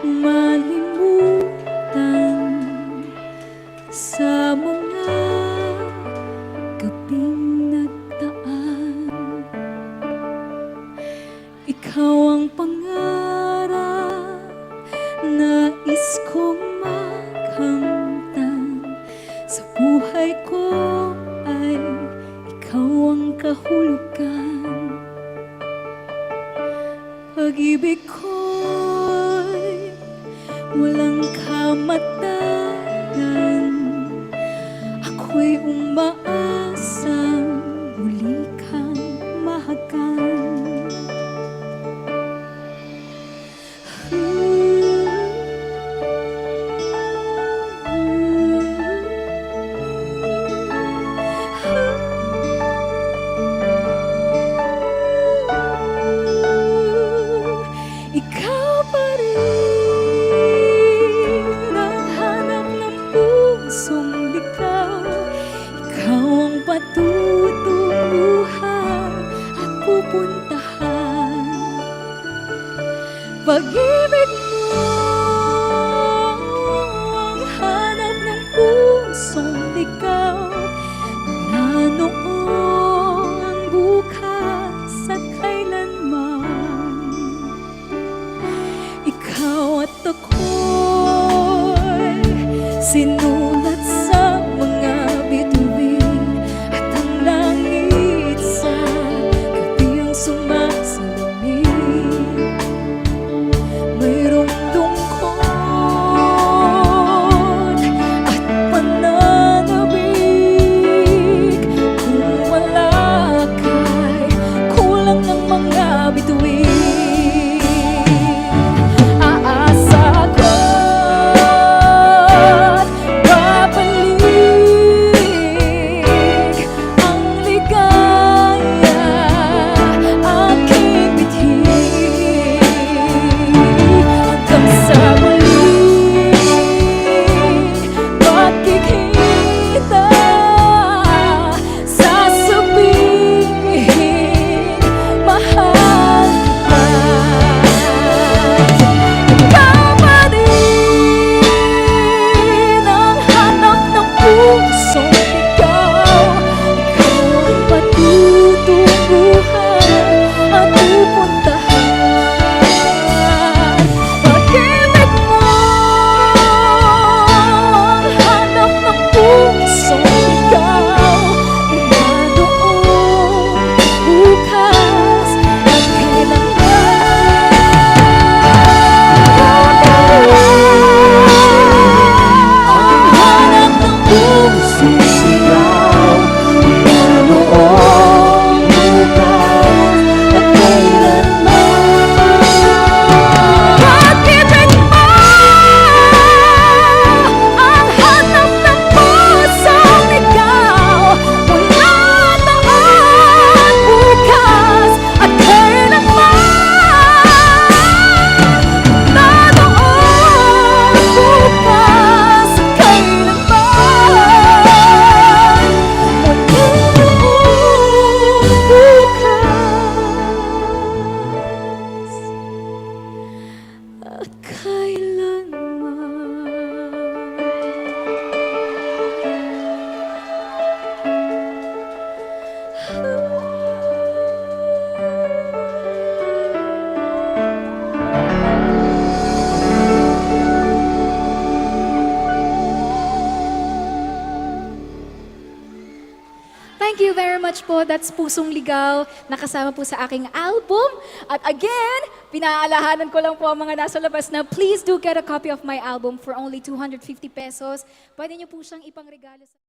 malimutan sa mga gabing nagdaan. Ikaw ang pangarap, nais kong makamtan. Sa buhay ko ay ikaw ang kahulugan. Pag-ibig ko'y walang kamatayan. Ako'y umaasang muli kang mahagan. Ikaw pa rin ang hanap ng pusong ligaw. Ikaw ang patutunguhan at pupuntahan. Pag-ibig mo ang hanap ng pusong ligaw. Mula noon, bukas at kailanman. Ikaw at ako'y sinulat sa mga bituin, at ang langit sa gabi ang sumasalamig. Mayroong lungkot at pananabik. Kung wala ka'y kulang ng mga bituin. Thank you very much po. That's Pusong Ligaw, nakasama po sa aking album. At again, pinaalahanan ko lang po ang mga nasa labas na please do get a copy of my album for only 250 pesos. Pwede niyo po siyang ipangregalo sa